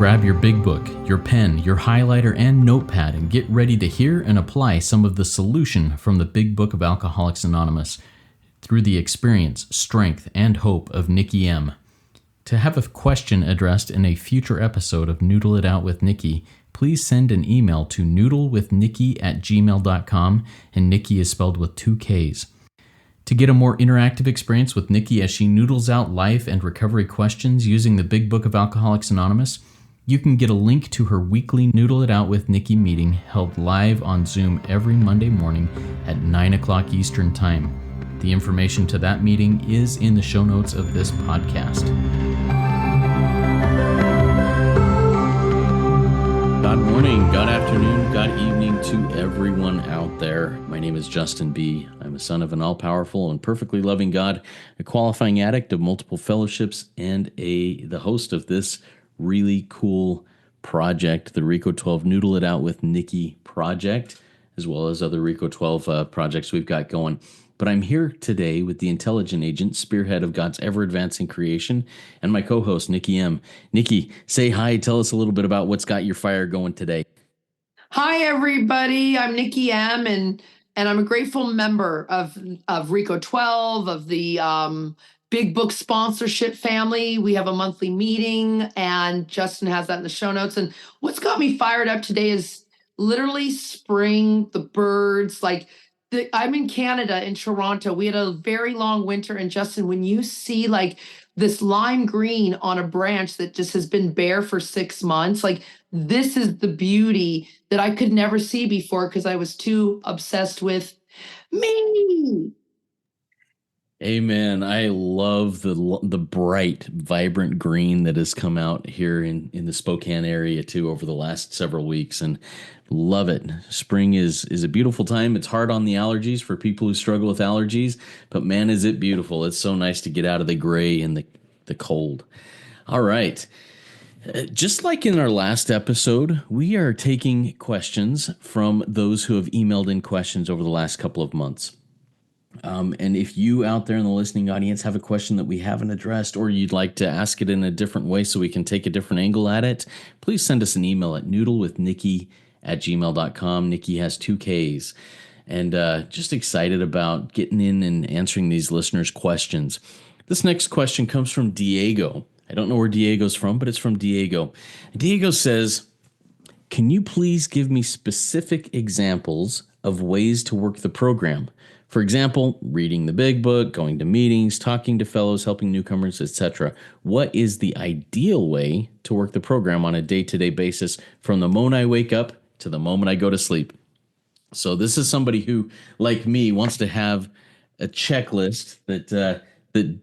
grab your big book, your pen, your highlighter, and notepad and get ready to hear and apply some of the solution from the Big Book of Alcoholics Anonymous through the experience, strength, and hope of Nikki M. To have a question addressed in a future episode of Noodle It Out with Nikki, please send an email to noodlewithnikki@gmail.com, and Nikki is spelled with 2 Ks. To get a more interactive experience with Nikki as she noodles out life and recovery questions using the Big Book of Alcoholics Anonymous, you can get a link to her weekly Noodle It Out with Nikki meeting held live on Zoom every Monday morning at 9 o'clock Eastern Time. The information to that meeting is in the show notes of this podcast. God morning, God afternoon, God evening to everyone out there. My name is Justin B. I'm a son of an all-powerful and perfectly loving God, a qualifying addict of multiple fellowships, and the host of this really cool project, the RICO 12 Noodle It Out with Nikki project, as well as other RICO 12 projects we've got going. But I'm here today with the intelligent agent, spearhead of God's ever-advancing creation, and my co-host, Nikki M. Nikki, say hi. Tell us a little bit about what's got your fire going today. Hi, everybody. I'm Nikki M, and I'm a grateful member of RICO 12, of the Big Book sponsorship family. We have a monthly meeting, and Justin has that in the show notes. And what's got me fired up today is literally spring, the birds, I'm in Canada, in Toronto. We had a very long winter. And Justin, when you see this lime green on a branch that just has been bare for 6 months, this is the beauty that I could never see before because I was too obsessed with me. Amen. I love the bright, vibrant green that has come out here in the Spokane area too over the last several weeks, and love it. Spring is a beautiful time. It's hard on the allergies for people who struggle with allergies, but man, is it beautiful. It's so nice to get out of the gray and the cold. All right. Just like in our last episode, we are taking questions from those who have emailed in questions over the last couple of months. And if you out there in the listening audience have a question that we haven't addressed, or you'd like to ask it in a different way so we can take a different angle at it, please send us an email at noodlewithnikki@gmail.com. Nikki has 2 Ks. And just excited about getting in and answering these listeners' questions. This next question comes from Diego. I don't know where Diego's from, but it's from Diego. Diego says, can you please give me specific examples of ways to work the program? For example, reading the big book, going to meetings, talking to fellows, helping newcomers, etc. What is the ideal way to work the program on a day-to-day basis from the moment I wake up to the moment I go to sleep? So this is somebody who, like me, wants to have a checklist that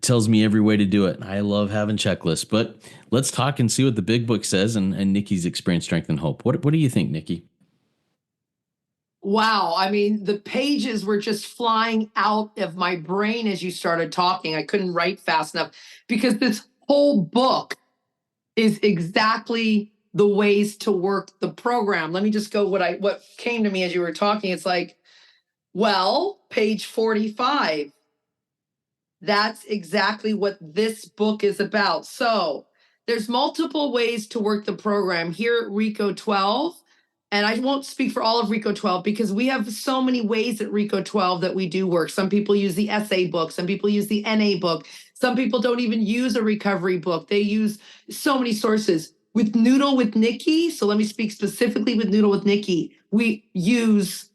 tells me every way to do it. I love having checklists, but let's talk and see what the big book says and Nikki's experience, strength, and hope. What do you think, Nikki? Wow. I mean, the pages were just flying out of my brain as you started talking. I couldn't write fast enough because this whole book is exactly the ways to work the program. Let me just go what came to me as you were talking. It's page 45. That's exactly what this book is about. So there's multiple ways to work the program here at RICO 12. And I won't speak for all of RICO 12 because we have so many ways at RICO 12 that we do work. Some people use the essay book. Some people use the NA book. Some people don't even use a recovery book. They use so many sources. With Noodle with Nikki, so let me speak specifically with Noodle with Nikki, we use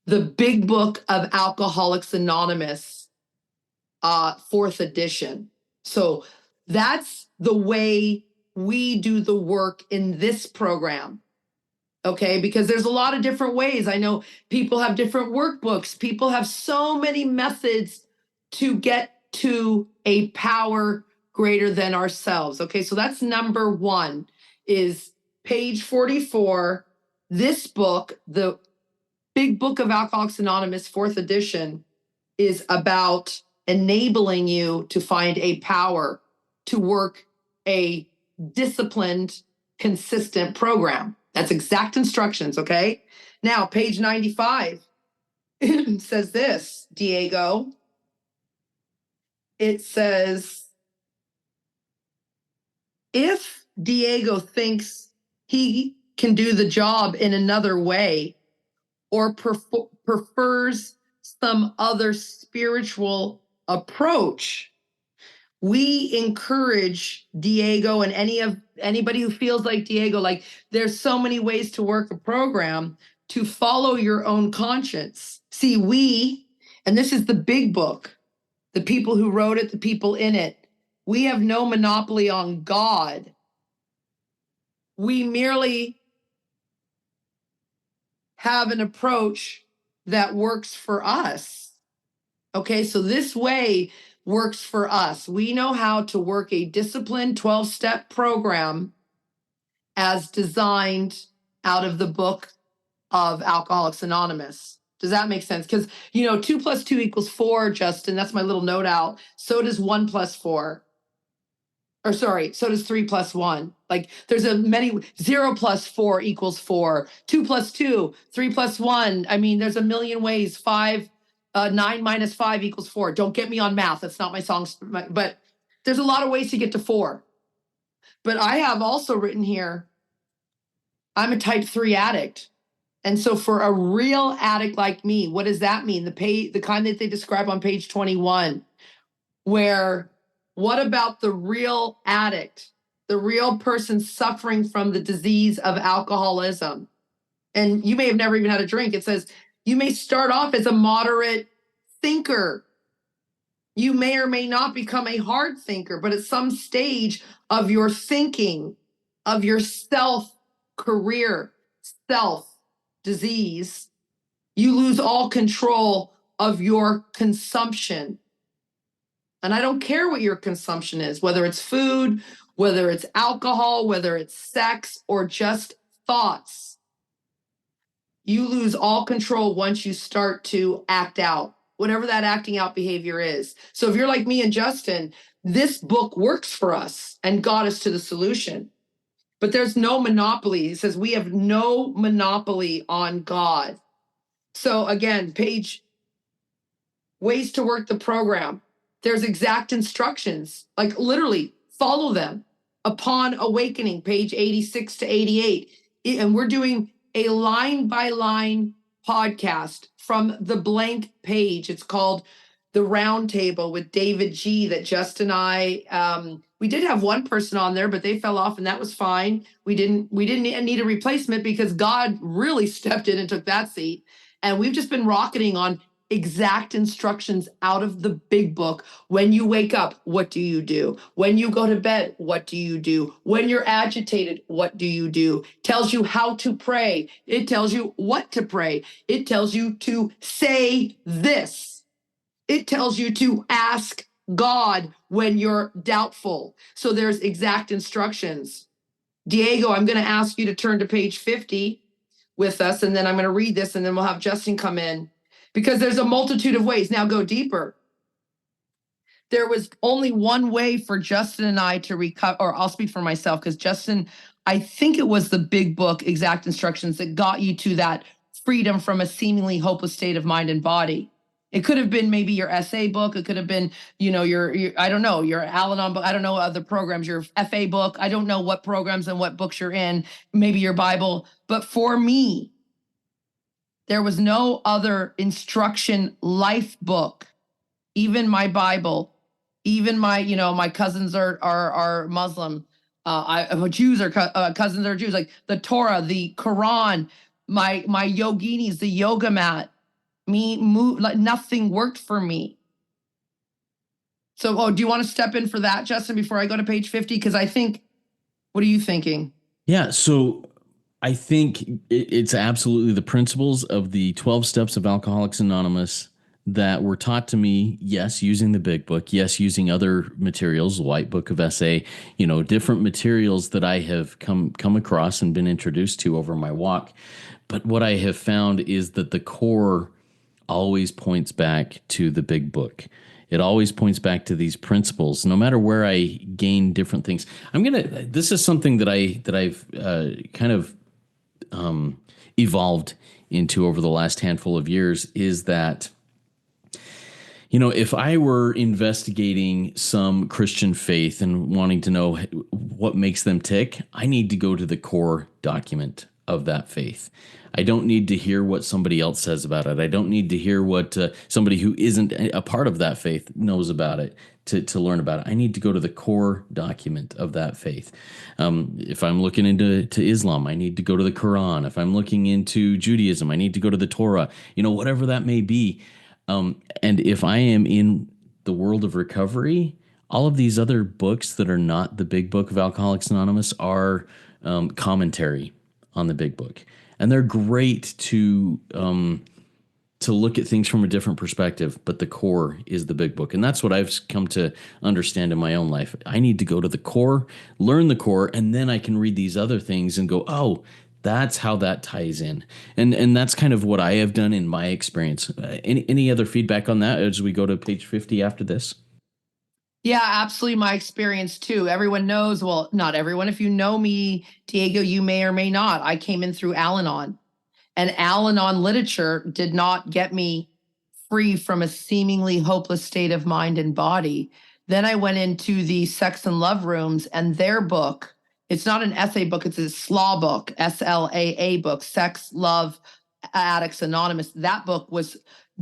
the Big Book of Alcoholics Anonymous, 4th edition. So that's the way we do the work in this program. Okay, because there's a lot of different ways. I know people have different workbooks. People have so many methods to get to a power greater than ourselves. Okay, so that's number 1 is page 44. This book, the Big Book of Alcoholics Anonymous, 4th edition, is about enabling you to find a power to work a disciplined, consistent program. That's exact instructions, okay? Now, page 95 says this, Diego. It says, if Diego thinks he can do the job in another way or prefers some other spiritual approach, we encourage Diego and anybody who feels like Diego, like there's so many ways to work a program, to follow your own conscience. See, and this is the big book, the people who wrote it, the people in it, we have no monopoly on God. We merely have an approach that works for us. Okay, so this way works for us. We know how to work a disciplined 12-step program as designed out of the book of Alcoholics Anonymous. Does that make sense? Because, 2 + 2 = 4, Justin. That's my little note out. So does 1 + 4. Or sorry, so does 3 + 1. Like there's 0 + 4 = 4. 2 + 2, 3 + 1. I mean, there's a million ways. 9 - 5 = 4. Don't get me on math. That's not my song. But there's a lot of ways to get to 4. But I have also written here, I'm a type 3 addict. And so for a real addict like me, what does that mean? The kind that they describe on page 21, where what about the real addict, the real person suffering from the disease of alcoholism? And you may have never even had a drink. It says you may start off as a moderate thinker. You may or may not become a hard thinker, but at some stage of your thinking, of your self-career, self-disease, you lose all control of your consumption. And I don't care what your consumption is, whether it's food, whether it's alcohol, whether it's sex, or just thoughts. You lose all control once you start to act out, whatever that acting out behavior is. So if you're like me and Justin, this book works for us and got us to the solution. But there's no monopoly. It says we have no monopoly on God. So again, page ways to work the program. There's exact instructions, like literally follow them. Upon awakening, page 86 to 88. And we're doing a line by line podcast from the blank page. It's called The Round Table with David G. that Justin and I, we did have one person on there, but they fell off and that was fine. We didn't need a replacement because God really stepped in and took that seat. And we've just been rocketing on exact instructions out of the big book. When you wake up, what do you do? When you go to bed, what do you do? When you're agitated, what do you do? Tells you how to pray. It tells you what to pray. It tells you to say this. It tells you to ask God when you're doubtful. So there's exact instructions. Diego, I'm going to ask you to turn to page 50 with us, and then I'm going to read this, and then we'll have Justin come in. Because there's a multitude of ways. Now go deeper. There was only one way for Justin and I to recover, or I'll speak for myself, because Justin, I think it was the big book, Exact Instructions, that got you to that freedom from a seemingly hopeless state of mind and body. It could have been maybe your essay book. It could have been, your I don't know, your Al-Anon book. I don't know other programs, your FA book. I don't know what programs and what books you're in, maybe your Bible. But for me, there was no other instruction life book, even my Bible, even my, my cousins are Muslim. Jews are cousins are Jews, like the Torah, the Quran, my yoginis, the yoga mat, like nothing worked for me. So, do you want to step in for that, Justin, before I go to page 50? Because I think, what are you thinking? Yeah. So I think it's absolutely the principles of the 12 steps of Alcoholics Anonymous that were taught to me, yes, using the big book, yes, using other materials, White Book of SA, different materials that I have come across and been introduced to over my walk. But what I have found is that the core always points back to the big book. It always points back to these principles, no matter where I gain different things. This is something that I've kind of evolved into over the last handful of years, is that, if I were investigating some Christian faith and wanting to know what makes them tick, I need to go to the core document of that faith. I don't need to hear what somebody else says about it. I don't need to hear what somebody who isn't a part of that faith knows about it to learn about it. I need to go to the core document of that faith. If I'm looking into Islam, I need to go to the Quran. If I'm looking into Judaism, I need to go to the Torah, whatever that may be. And if I am in the world of recovery, all of these other books that are not the big book of Alcoholics Anonymous are commentary on the big book. And they're great to look at things from a different perspective, but the core is the big book. And that's what I've come to understand in my own life. I need to go to the core, learn the core, and then I can read these other things and go, oh, that's how that ties in. And that's kind of what I have done in my experience. Any other feedback on that as we go to page 50 after this? Yeah, absolutely. My experience too. Everyone knows, well, not everyone. If you know me, Diego, you may or may not. I came in through Al-Anon, and Al-Anon literature did not get me free from a seemingly hopeless state of mind and body. Then I went into the sex and love rooms, and their book, it's not an essay book, it's a SLAA book, SLAA book, Sex, Love, Addicts Anonymous. That book was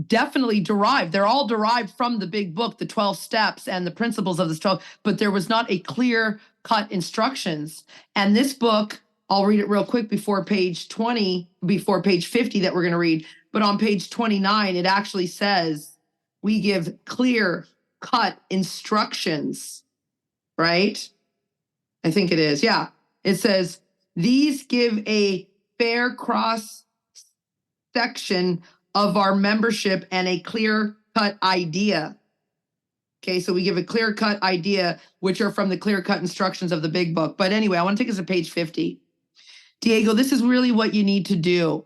definitely derived. They're all derived from the big book, the 12 steps and the principles of this 12, but there was not a clear cut instructions. And this book, I'll read it real quick before page 20, before page 50 that we're going to read. But on page 29, it actually says we give clear cut instructions, right? I think it is. Yeah. It says these give a fair cross section of our membership and a clear-cut idea. Okay, so we give a clear-cut idea, which are from the clear-cut instructions of the big book. But anyway, I want to take us to page 50. Diego, this is really what you need to do.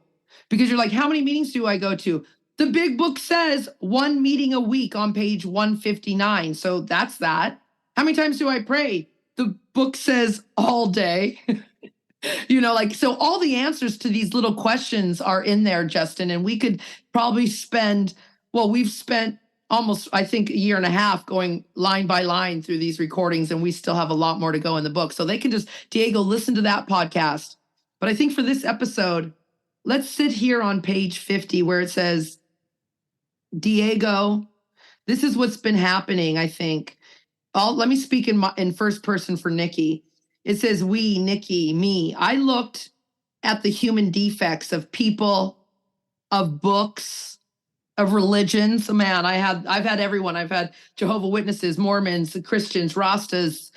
Because you're like, how many meetings do I go to? The big book says 1 meeting a week on page 159. So that's that. How many times do I pray? The book says all day. So all the answers to these little questions are in there, Justin, and we could probably we've spent almost, I think, a year and a half going line by line through these recordings, and we still have a lot more to go in the book. So they can just, Diego, listen to that podcast. But I think for this episode, let's sit here on page 50 where it says, Diego, this is what's been happening, I think. Let me speak in first person for Nikki. It says we, Nikki, me. I looked at the human defects of people, of books, of religions. Man, I've had everyone. I've had Jehovah's Witnesses, Mormons, Christians, Rastas,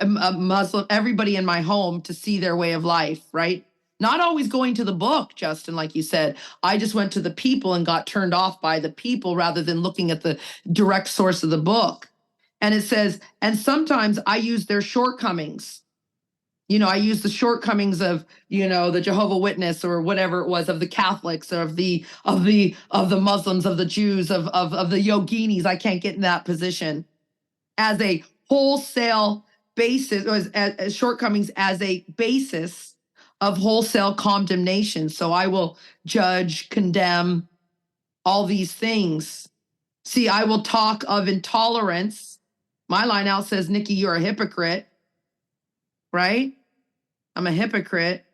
Muslim, everybody in my home to see their way of life, right? Not always going to the book, Justin, like you said. I just went to the people and got turned off by the people rather than looking at the direct source of the book. And it says, and sometimes I use their shortcomings. I use the shortcomings of, the Jehovah's Witness or whatever it was, of the Catholics or of the Muslims, of the Jews, of the yoginis. I can't get in that position as a wholesale basis, or as shortcomings as a basis of wholesale condemnation. So I will judge, condemn all these things. See, I will talk of intolerance. My line out says, Nikki, you're a hypocrite, right? I'm a hypocrite.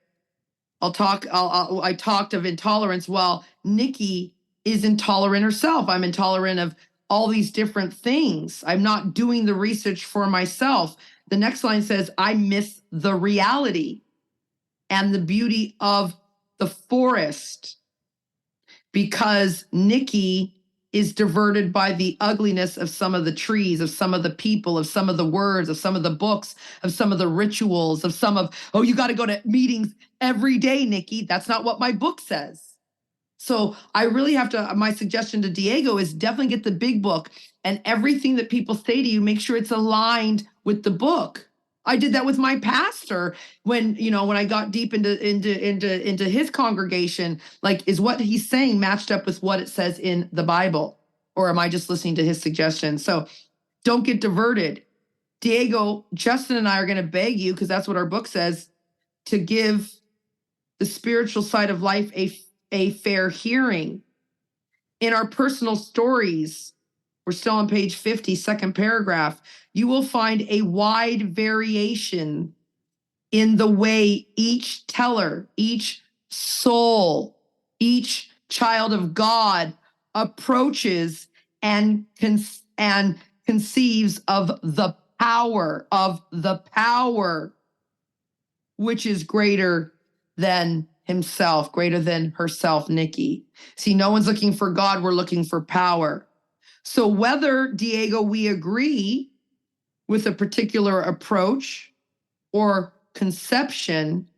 I talked of intolerance. Well, Nikki is intolerant herself. I'm intolerant of all these different things. I'm not doing the research for myself. The next line says, I miss the reality and the beauty of the forest because Nikki is diverted by the ugliness of some of the trees, of some of the people, of some of the words, of some of the books, of some of the rituals, of you got to go to meetings every day, Nikki. That's not what my book says. So I really my suggestion to Diego is definitely get the big book, and everything that people say to you, make sure it's aligned with the book. I did that with my pastor when I got deep into his congregation. Like, is what he's saying matched up with what it says in the Bible, or am I just listening to his suggestions? So don't get diverted. Diego, Justin, and I are going to beg you, because that's what our book says, to give the spiritual side of life a fair hearing. In our personal stories, we're still on page 50, second paragraph, you will find a wide variation in the way each teller, each soul, each child of God approaches and conceives of the power which is greater than himself, greater than herself, Nikki. See, no one's looking for God, we're looking for power. So whether, Diego, we agree with a particular approach or conception,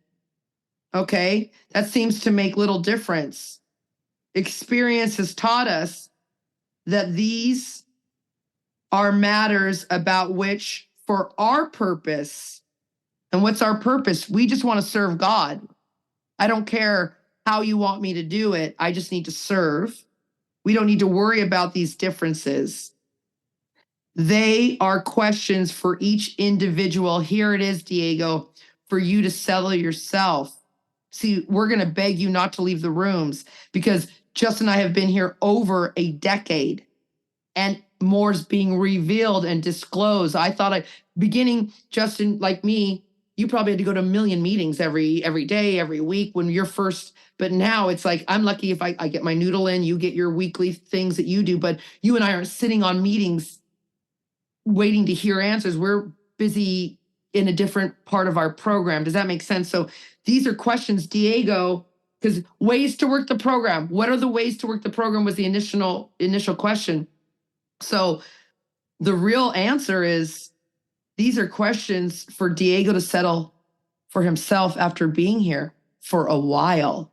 okay, that seems to make little difference. Experience has taught us that these are matters about which, for our purpose, and what's our purpose? We just want to serve God. I don't care how you want me to do it. I just need to serve. We don't need to worry about these differences. They are questions for each individual. Here it is, Diego, for you to settle yourself. See, we're going to beg you not to leave the rooms because Justin and I have been here over a decade and more's being revealed and disclosed. I thought beginning, Justin, like me, you probably had to go to a million meetings every day, every week when you're first. But now it's like, I'm lucky if I get my Noodle in, you get your weekly things that you do. But you and I aren't sitting on meetings waiting to hear answers. We're busy in a different part of our program. Does that make sense? So these are questions, Diego, because ways to work the program. What are the ways to work the program was the initial question. So the real answer is these are questions for Diego to settle for himself after being here for a while.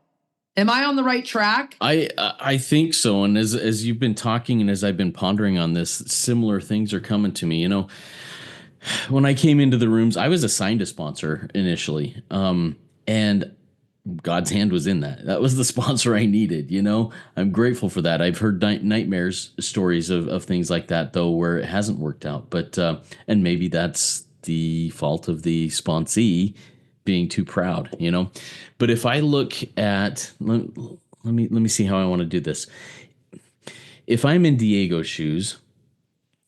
Am I on the right track? I think so. And as you've been talking and as I've been pondering on this, similar things are coming to me. You know, when I came into the rooms, I was assigned a sponsor initially. And God's hand was in that. That was the sponsor I needed. You know, I'm grateful for that. I've heard nightmares stories of things like that, though, where it hasn't worked out. But and maybe that's the fault of the sponsee being too proud, you know. But if I look at let me see how I want to do this. If I'm in Diego's shoes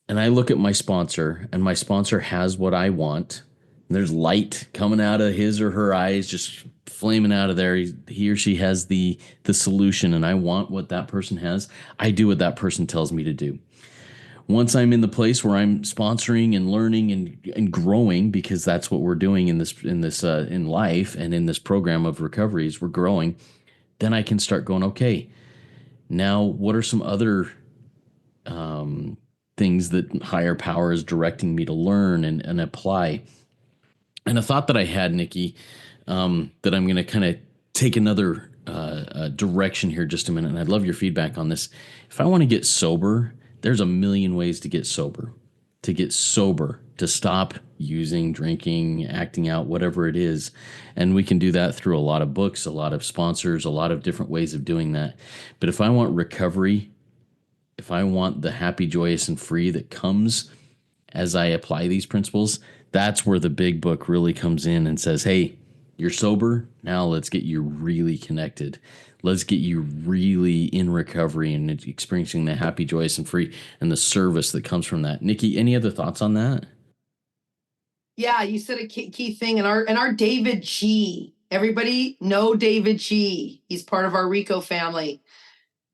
and I look at my sponsor and my sponsor has what I want, and there's light coming out of his or her eyes, just flaming out of there. He or she has the solution, and I want what that person has. I do what that person tells me to do. Once I'm in the place where I'm sponsoring and learning and growing, because that's what we're doing in life and in this program of recoveries, we're growing. Then I can start going, okay, now what are some other things that higher power is directing me to learn and apply? And a thought that I had, Nikki, that I'm going to kind of take another direction here just a minute, and I'd love your feedback on this. If I want to get sober, there's a million ways to get sober. To stop using, drinking, acting out, whatever it is. And we can do that through a lot of books, a lot of sponsors, a lot of different ways of doing that. But if I want recovery, if I want the happy, joyous, and free that comes as I apply these principles, that's where the big book really comes in and says, hey, you're sober. Now let's get you really connected. Let's get you really in recovery and experiencing the happy, joyous, and free and the service that comes from that. Nikki, any other thoughts on that? Yeah, you said a key thing in our David G. Everybody know David G. He's part of our Rico family.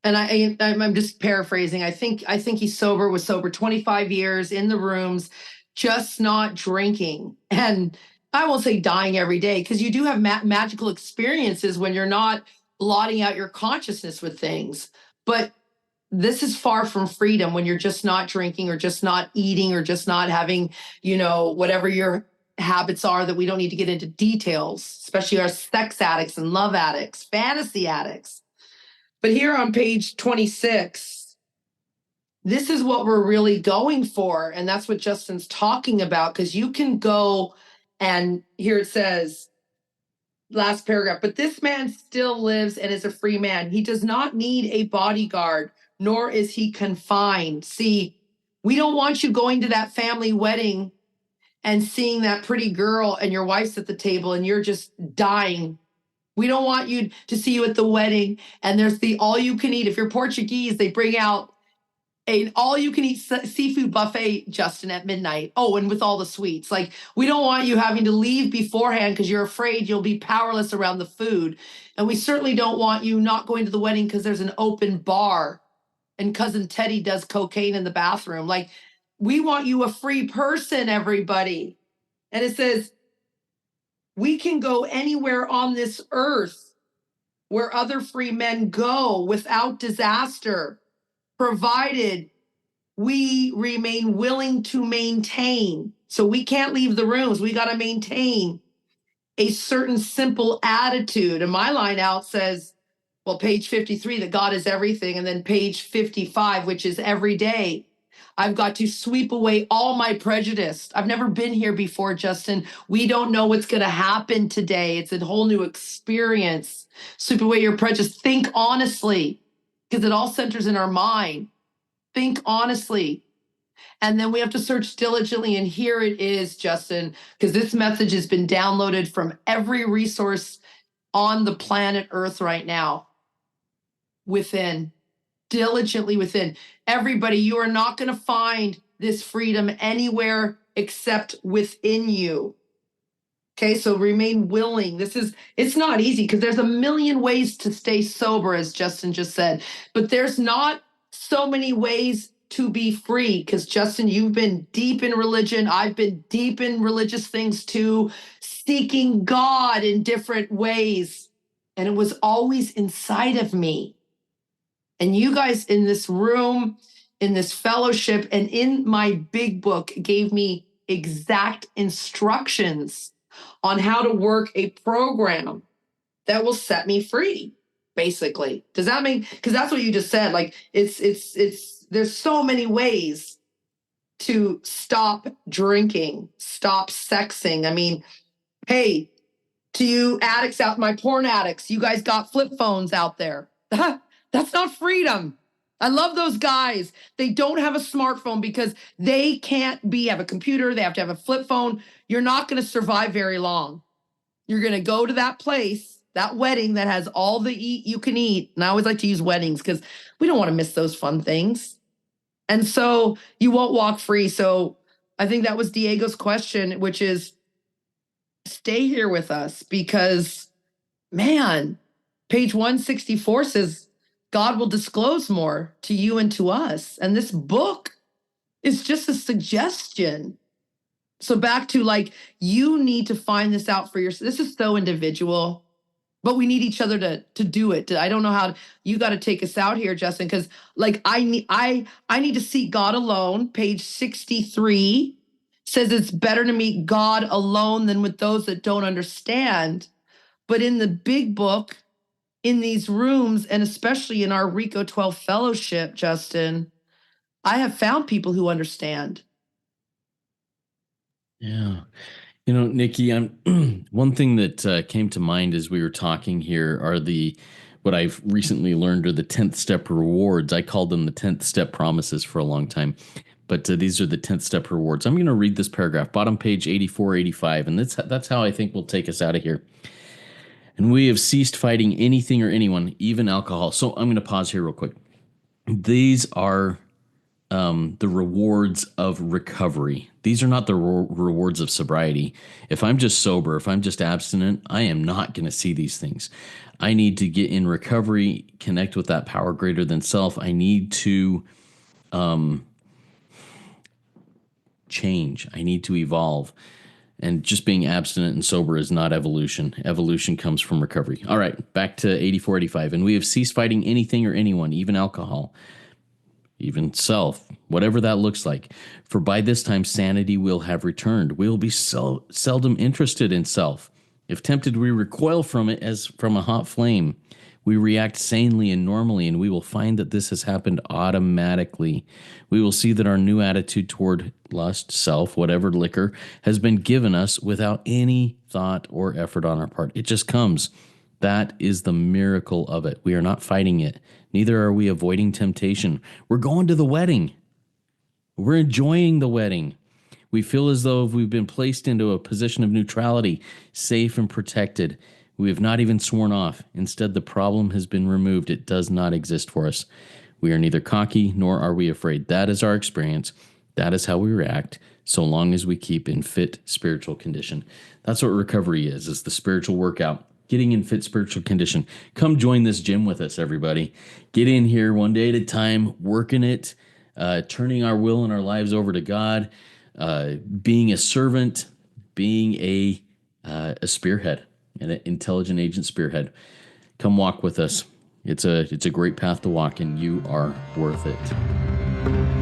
And I'm just paraphrasing. I think was sober 25 years in the rooms, just not drinking. And I won't say dying every day, because you do have magical experiences when you're not blotting out your consciousness with things. But this is far from freedom when you're just not drinking or just not eating or just not having, whatever your habits are that we don't need to get into details, especially our sex addicts and love addicts, fantasy addicts. But here on page 26, this is what we're really going for. And that's what Justin's talking about, because you can go and here it says, last paragraph, but this man still lives and is a free man. He does not need a bodyguard, nor is he confined. See, we don't want you going to that family wedding and seeing that pretty girl and your wife's at the table and you're just dying. We don't want you to see you at the wedding and there's the all you can eat. If you're Portuguese, they bring out an all-you-can-eat seafood buffet, Justin, at midnight. Oh, and with all the sweets. Like, we don't want you having to leave beforehand because you're afraid you'll be powerless around the food. And we certainly don't want you not going to the wedding because there's an open bar and Cousin Teddy does cocaine in the bathroom. Like, we want you a free person, everybody. And it says, we can go anywhere on this earth where other free men go without disaster, provided we remain willing to maintain. So we can't leave the rooms. We got to maintain a certain simple attitude. And my line out says, well, page 53, that God is everything. And then page 55, which is every day, I've got to sweep away all my prejudice. I've never been here before, Justin. We don't know what's going to happen today. It's a whole new experience. Sweep away your prejudice. Think honestly, because it all centers in our mind. Think honestly. And then we have to search diligently. And here it is, Justin, because this message has been downloaded from every resource on the planet Earth right now. Within, diligently within. Everybody, you are not going to find this freedom anywhere except within you. Okay, so remain willing. It's not easy because there's a million ways to stay sober, as Justin just said, but there's not so many ways to be free because, Justin, you've been deep in religion. I've been deep in religious things too, seeking God in different ways. And it was always inside of me. And you guys in this room, in this fellowship, and in my big book gave me exact instructions on how to work a program that will set me free, basically. Does that mean, because that's what you just said, like there's so many ways to stop drinking, stop sexing. I mean, hey, to you addicts out, my porn addicts, you guys got flip phones out there. That's not freedom. I love those guys. They don't have a smartphone because they can't have a computer. They have to have a flip phone. You're not going to survive very long. You're going to go to that place, that wedding that has all the eat you can eat. And I always like to use weddings because we don't want to miss those fun things. And so you won't walk free. So I think that was Diego's question, which is stay here with us because, man, page 164 says, God will disclose more to you and to us. And this book is just a suggestion. So back to like, you need to find this out for yourself. This is so individual, but we need each other to do it. I don't know how you got to take us out here, Justin, because like I need to seek God alone. Page 63 says it's better to meet God alone than with those that don't understand. But in the big book, in these rooms, and especially in our RICO 12 fellowship, Justin, I have found people who understand. Yeah. You know, Nikki, one thing that came to mind as we were talking here are what I've recently learned are the 10th step rewards. I called them the 10th step promises for a long time, but these are the 10th step rewards. I'm going to read this paragraph, bottom page 84, 85, and that's how I think we'll take us out of here. And we have ceased fighting anything or anyone, even alcohol. So I'm going to pause here real quick. These are the rewards of recovery. These are not the rewards of sobriety. If I'm just sober, if I'm just abstinent, I am not going to see these things. I need to get in recovery, connect with that power greater than self. I need to change. I need to evolve. And just being abstinent and sober is not evolution. Evolution comes from recovery. All right, back to 84, 85. And we have ceased fighting anything or anyone, even alcohol, even self, whatever that looks like. For by this time, sanity will have returned. We will be so seldom interested in self. If tempted, we recoil from it as from a hot flame. We react sanely and normally, and we will find that this has happened automatically. We will see that our new attitude toward lust, self, whatever liquor, has been given us without any thought or effort on our part. It just comes. That is the miracle of it. We are not fighting it. Neither are we avoiding temptation. We're going to the wedding. We're enjoying the wedding. We feel as though we've been placed into a position of neutrality, safe and protected. We have not even sworn off. Instead, the problem has been removed. It does not exist for us. We are neither cocky nor are we afraid. That is our experience. That is how we react, so long as we keep in fit spiritual condition. That's what recovery is the spiritual workout. Getting in fit spiritual condition. Come join this gym with us, everybody. Get in here one day at a time, working it, turning our will and our lives over to God, being a servant, being a spearhead, an intelligent agent spearhead. Come walk with us. It's a great path to walk, and you are worth it.